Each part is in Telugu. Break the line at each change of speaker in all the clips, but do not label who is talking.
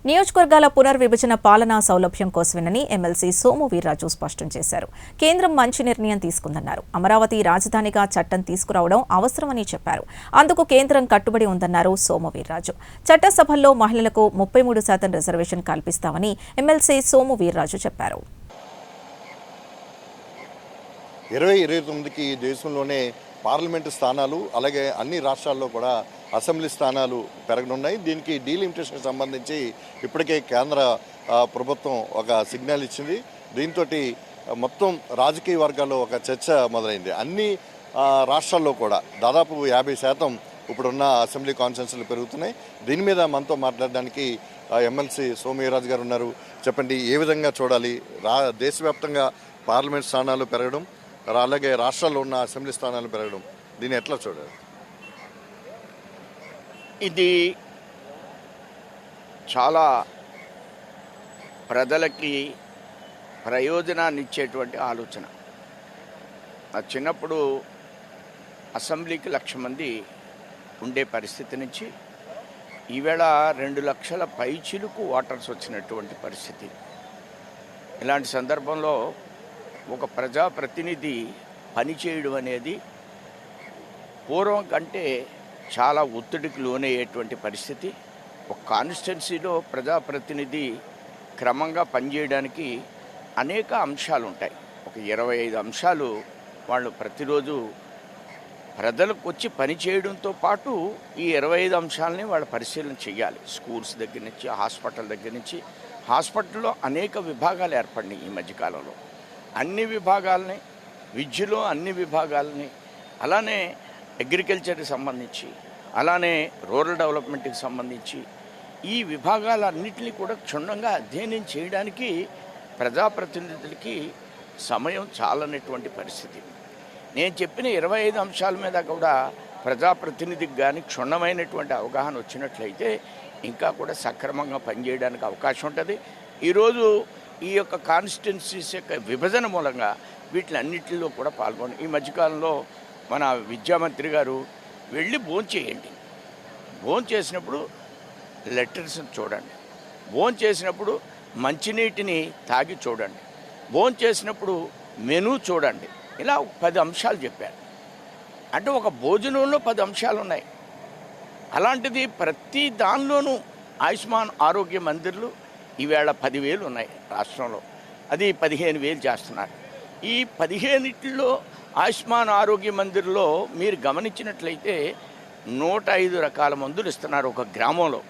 నియోజకవర్గాల పునర్విభజన పాలనా సౌలభ్యం కోసమేనని ఎమ్మెల్సీ సోము వీర్రాజు స్పష్టం చేశారు. కేంద్రం మంచి నిర్ణయం తీసుకుందన్నారు. అమరావతి రాజధానిగా చట్టం తీసుకురావడం అవసరమని చెప్పారు. అందుకు కేంద్రం కట్టుబడి ఉందన్నారు సోము వీర్రాజు. చట్టసభల్లో మహిళలకు 33% రిజర్వేషన్ కల్పిస్తామని ఎమ్మెల్సీ సోము వీర్రాజు చెప్పారు.
2029కి దేశంలోనే పార్లమెంటు స్థానాలు అలాగే అన్ని రాష్ట్రాల్లో కూడా అసెంబ్లీ స్థానాలు పెరగనున్నాయి. దీనికి డీలిమిటేషన్కి సంబంధించి ఇప్పటికే కేంద్ర ప్రభుత్వం ఒక సిగ్నల్ ఇచ్చింది. దీంతో మొత్తం రాజకీయ వర్గాల్లో ఒక చర్చ మొదలైంది. అన్ని రాష్ట్రాల్లో కూడా దాదాపు 50% ఇప్పుడున్న అసెంబ్లీ కాన్స్టిట్యూన్సీలు పెరుగుతున్నాయి. దీని మీద మనతో మాట్లాడడానికి ఎమ్మెల్సీ సోము వీర్రాజు గారు ఉన్నారు. చెప్పండి, ఏ విధంగా చూడాలి దేశవ్యాప్తంగా పార్లమెంట్ స్థానాలు పెరగడం, అలాగే రాష్ట్రాల్లో ఉన్న అసెంబ్లీ స్థానాలు పెరగడం, దీన్ని ఎట్లా చూడాలి?
ఇది చాలా ప్రజలకి ప్రయోజనాన్ని ఇచ్చేటువంటి ఆలోచన. నా చిన్నప్పుడు అసెంబ్లీకి 1,00,000 మంది ఉండే పరిస్థితి నుంచి ఈవేళ 2 లక్షల పైచిలుకు ఓటర్స్ వచ్చినటువంటి పరిస్థితి. ఇలాంటి సందర్భంలో ఒక ప్రజాప్రతినిధి పనిచేయడం అనేది పూర్వం కంటే చాలా ఒత్తిడికి లోనయ్యేటువంటి పరిస్థితి. ఒక కాన్స్టిట్యున్సీలో ప్రజాప్రతినిధి క్రమంగా పనిచేయడానికి అనేక అంశాలు ఉంటాయి. ఒక 25 అంశాలు వాళ్ళు ప్రతిరోజు ప్రజలకు వచ్చి పనిచేయడంతో పాటు ఈ 25 అంశాలని వాళ్ళు పరిశీలన చేయాలి. స్కూల్స్ దగ్గర నుంచి హాస్పిటల్ దగ్గర నుంచి, హాస్పిటల్లో అనేక విభాగాలు ఏర్పడినాయి ఈ మధ్యకాలంలో. అన్ని విభాగాలని, విద్యలో అన్ని విభాగాలని, అలానే అగ్రికల్చర్కి సంబంధించి, అలానే రూరల్ డెవలప్మెంట్కి సంబంధించి ఈ విభాగాలన్నింటినీ కూడా క్షుణ్ణంగా అధ్యయనం చేయడానికి ప్రజాప్రతినిధులకి సమయం చాలనటువంటి పరిస్థితి. నేను చెప్పిన 25 అంశాల మీద కూడా ప్రజాప్రతినిధికి కానీ క్షుణ్ణమైనటువంటి అవగాహన వచ్చినట్లయితే ఇంకా కూడా సక్రమంగా పనిచేయడానికి అవకాశం ఉంటుంది. ఈరోజు ఈ యొక్క కాన్స్టిట్యున్సీస్ యొక్క విభజన మూలంగా వీటిలన్నింటిలో కూడా పాల్గొని ఈ మధ్యకాలంలో మన విద్యామంత్రి గారు వెళ్ళి భోంచేయండి, భోంచేసినప్పుడు లెటర్స్ చూడండి, భోంచేసినప్పుడు మంచినీటిని తాగి చూడండి, భోంచేసినప్పుడు మెనూ చూడండి, ఇలా 10 అంశాలు చెప్పారు. అంటే ఒక భోజనంలో 10 అంశాలు ఉన్నాయి. అలాంటిది ప్రతి దానిలోనూ ఆయుష్మాన్ ఆరోగ్య మందిర్లు ఈవేళ 10,000 ఉన్నాయి రాష్ట్రంలో, అది 15,000 చేస్తున్నారు. ఈ 15లో ఆయుష్మాన్ ఆరోగ్య మందిర్లో మీరు గమనించినట్లయితే 105 రకాల మందులు ఇస్తున్నారు. ఒక గ్రామంలో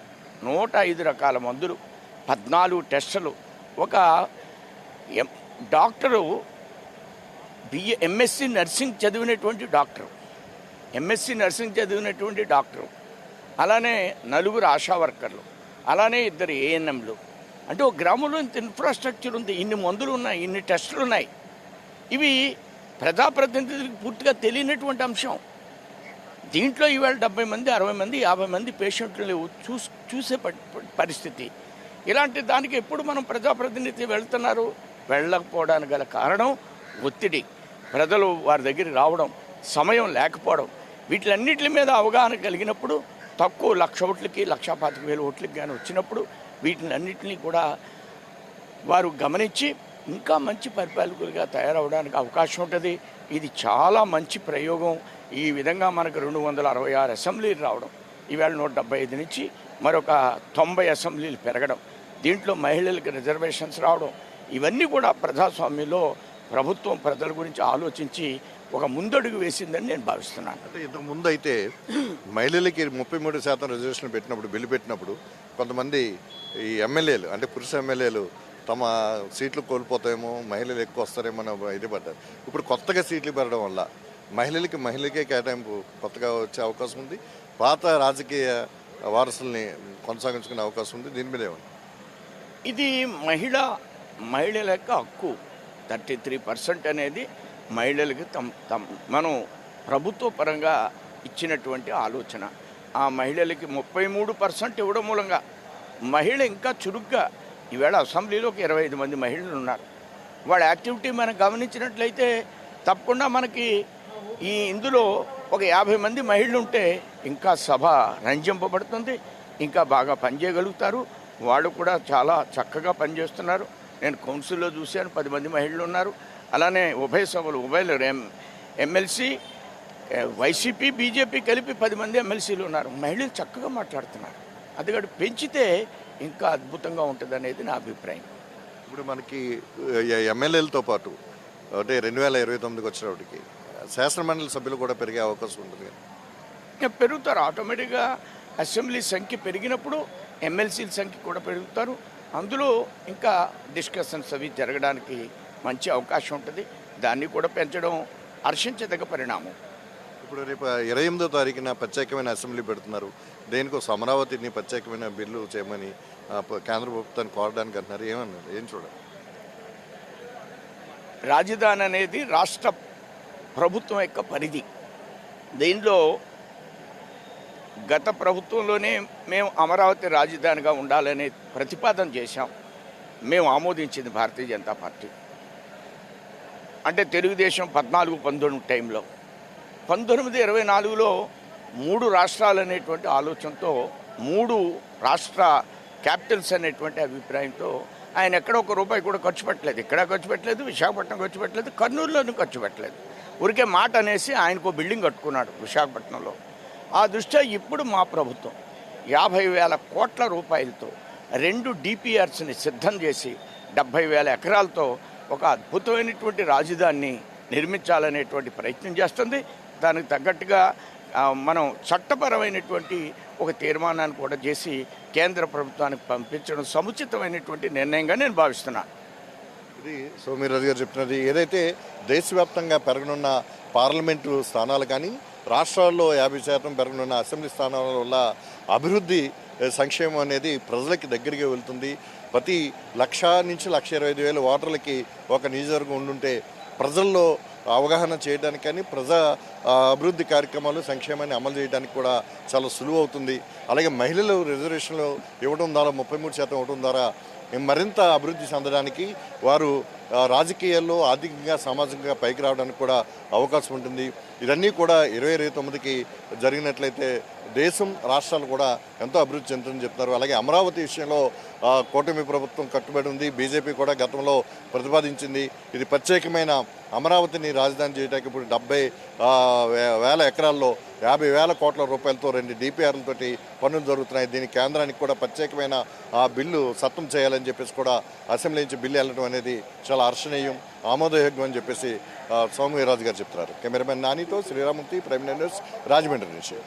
105 రకాల మందులు, 14 టెస్టులు. ఒక డాక్టరు ఎంఎస్సి నర్సింగ్ చదివినటువంటి డాక్టరు, అలానే 4 ఆశా వర్కర్లు, అలానే 2 ఏఎన్ఎంలు. అంటే ఒక గ్రామంలో ఇంత ఇన్ఫ్రాస్ట్రక్చర్ ఉంది, ఇన్ని మందులు ఉన్నాయి, ఇన్ని టెస్టులు ఉన్నాయి. ఇవి ప్రజాప్రతినిధులకు పూర్తిగా తెలియనటువంటి అంశం. దీంట్లో ఈవేళ 70 మంది, 60 మంది, 50 మంది పేషెంట్లు చూసే పరిస్థితి. ఇలాంటి దానికి ఎప్పుడు మనం ప్రజాప్రతినిధి వెళ్తున్నారు, వెళ్ళకపోవడానికి గల కారణం ఒత్తిడి, ప్రజలు వారి దగ్గరికి రావడం, సమయం లేకపోవడం. వీటిలన్నిటి మీద అవగాహన కలిగినప్పుడు తక్కువ 1,00,000 ఓట్లకి 1,25,000 ఓట్లకి కానీ వచ్చినప్పుడు వీటినన్నింటినీ కూడా వారు గమనించి ఇంకా మంచి పరిపాలకులుగా తయారవడానికి అవకాశం ఉంటుంది. ఇది చాలా మంచి ప్రయోగం. ఈ విధంగా మనకు 266 అసెంబ్లీలు రావడం, ఈవేళ 175 నుంచి మరొక 90 అసెంబ్లీలు పెరగడం, దీంట్లో మహిళలకు రిజర్వేషన్స్ రావడం, ఇవన్నీ కూడా ప్రజాస్వామ్యంలో ప్రభుత్వం ప్రజల గురించి ఆలోచించి ఒక ముందడుగు వేసిందని నేను భావిస్తున్నాను.
అంటే ఇంతకు ముందు అయితే మహిళలకి 33% రిజర్వేషన్ పెట్టినప్పుడు, బిల్లు పెట్టినప్పుడు కొంతమంది ఈ ఎమ్మెల్యేలు, అంటే పురుష ఎమ్మెల్యేలు తమ సీట్లు కోల్పోతాయేమో, మహిళలు ఎక్కువ వస్తారేమో ఇది పడ్డారు. ఇప్పుడు కొత్తగా సీట్లు పెరగడం వల్ల మహిళలకే కేటాయింపు కొత్తగా వచ్చే అవకాశం ఉంది. పాత రాజకీయ వారసుల్ని కొనసాగించుకునే అవకాశం ఉంది. దీని మీద ఏమన్నా?
ఇది మహిళల యొక్క హక్కు. 33% అనేది మహిళలకి మనం ప్రభుత్వ పరంగా ఇచ్చినటువంటి ఆలోచన. ఆ మహిళలకి 33% ఇవ్వడం మూలంగా మహిళ ఇంకా చురుగ్గా, ఈవేళ అసెంబ్లీలో 25 మంది మహిళలు ఉన్నారు. వాళ్ళ యాక్టివిటీ మనం గమనించినట్లయితే తప్పకుండా మనకి ఇందులో ఒక 50 మంది మహిళలు ఉంటే ఇంకా సభ రంజింపబడుతుంది, ఇంకా బాగా పనిచేయగలుగుతారు. 33% ఇవ్వడం మూలంగా మహిళలు ఇంకా చురుగ్గా, ఈవేళ అసెంబ్లీలో 25 మంది మహిళలు ఉన్నారు. వాళ్ళ యాక్టివిటీ మనం గమనించినట్లయితే తప్పకుండా మనకి ఇందులో ఒక 50 మంది మహిళలు ఉంటే ఇంకా సభ రంజింపబడుతుంది, ఇంకా బాగా పనిచేయగలుగుతారు. వాళ్ళు కూడా చాలా చక్కగా పనిచేస్తున్నారు. నేను కౌన్సిల్లో చూశాను, 10 మంది మహిళలు ఉన్నారు. అలానే ఉభయ సభలు ఎమ్మెల్సీ వైసీపీ బీజేపీ కలిపి 10 మంది ఎమ్మెల్సీలు ఉన్నారు. మహిళలు చక్కగా మాట్లాడుతున్నారు. అది కూడా పెంచితే ఇంకా అద్భుతంగా ఉంటుంది అనేది నా అభిప్రాయం.
ఇప్పుడు మనకి ఎమ్మెల్యేలతో పాటు అంటే 2029కి వచ్చినప్పటికి శాసనమండలి సభ్యులు కూడా పెరిగే అవకాశం ఉంటుంది కదా?
పెరుగుతారు ఆటోమేటిక్గా. అసెంబ్లీ సంఖ్య పెరిగినప్పుడు ఎమ్మెల్సీల సంఖ్య కూడా పెరుగుతారు. అందులో ఇంకా డిస్కషన్స్ అవి జరగడానికి మంచి అవకాశం ఉంటుంది. దాన్ని కూడా పెంచడం హర్షించదగ్గ పరిణామం.
ఇప్పుడు రేపు 28వ తారీఖున ప్రత్యేకమైన అసెంబ్లీ పెడుతున్నారు. దేనికోసం అమరావతిని ప్రత్యేకమైన బిల్లు చేయమని కేంద్ర ప్రభుత్వాన్ని కోరడానికి అంటున్నారు. ఏమన్నారు, ఏం చూడాలి?
రాజధాని అనేది రాష్ట్ర ప్రభుత్వం యొక్క పరిధి. దీనిలో గత ప్రభుత్వంలోనే మేము అమరావతి రాజధానిగా ఉండాలనే ప్రతిపాదన చేశాం. మేము ఆమోదించింది భారతీయ జనతా పార్టీ. అంటే తెలుగుదేశం 14-19 టైంలో 1924లో 3 రాష్ట్రాలు అనేటువంటి ఆలోచనతో 3 రాష్ట్ర క్యాపిటల్స్ అనేటువంటి అభిప్రాయంతో ఆయన ఎక్కడ ఒక రూపాయి కూడా ఖర్చు పెట్టలేదు. ఇక్కడ ఖర్చు పెట్టలేదు, విశాఖపట్నం ఖర్చు పెట్టలేదు, కర్నూలులోనూ ఖర్చు పెట్టలేదు. ఊరికే మాట అనేసి ఆయనకు బిల్డింగ్ కట్టుకున్నాడు విశాఖపట్నంలో. ఆ దృష్ట్యా ఇప్పుడు మా ప్రభుత్వం 50,000 కోట్ల రూపాయలతో 2 DPRస్ని సిద్ధం చేసి 70,000 ఎకరాలతో ఒక అద్భుతమైనటువంటి రాజధానిని నిర్మించాలనేటువంటి ప్రయత్నం చేస్తుంది. దానికి తగ్గట్టుగా మనం చట్టపరమైనటువంటి ఒక తీర్మానాన్ని కూడా చేసి కేంద్ర ప్రభుత్వానికి పంపించడం సముచితమైనటువంటి నిర్ణయంగా నేను భావిస్తున్నాను.
ఇది సోమిరాజు గారు చెప్తున్నది. ఏదైతే దేశవ్యాప్తంగా పెరగనున్న పార్లమెంటు స్థానాలు కానీ రాష్ట్రాల్లో 50% పెరగనున్న అసెంబ్లీ స్థానాల వల్ల అభివృద్ధి సంక్షేమం అనేది ప్రజలకి దగ్గరికి వెళ్తుంది. ప్రతి 1,00,000 నుంచి 1,25,000 ఓటర్లకి ఒక నియోజకవర్గం ఉండుంటే ప్రజల్లో అవగాహన చేయడానికి కానీ ప్రజా అభివృద్ధి కార్యక్రమాలు సంక్షేమాన్ని అమలు చేయడానికి కూడా చాలా సులువు అవుతుంది. అలాగే మహిళలు రిజర్వేషన్లు ఇవ్వడం ద్వారా 33% ఇవ్వడం ద్వారా మరింత అభివృద్ధి చెందడానికి వారు రాజకీయాల్లో ఆర్థికంగా సామాజికంగా పైకి రావడానికి కూడా అవకాశం ఉంటుంది. ఇవన్నీ కూడా 2029కి జరిగినట్లయితే దేశం రాష్ట్రాలు కూడా ఎంతో అభివృద్ధి చెందుతుందని చెప్తున్నారు. అలాగే అమరావతి విషయంలో కూటమి ప్రభుత్వం కట్టుబడి ఉంది. బీజేపీ కూడా గతంలో ప్రతిపాదించింది. ఇది ప్రత్యేకమైన అమరావతిని రాజధాని చేయడానికి ఇప్పుడు 70,000 ఎకరాల్లో 50,000 కోట్ల రూపాయలతో 2 DPRలతోటి పనులు జరుగుతున్నాయి. దీనికి కేంద్రానికి కూడా ప్రత్యేకమైన బిల్లు సత్తం చేయాలని చెప్పేసి కూడా అసెంబ్లీ నుంచి బిల్లు వెళ్ళడం అనేది చాలా హర్షణీయం, ఆమోదయోగ్యం అని చెప్పేసి సౌమ్యరాజు గారు చెప్తున్నారు. కెమెరామెన్ నానితో శ్రీరామూర్తి, ప్రైమ్ న్యూస్, రాజమండ్రి నుంచి.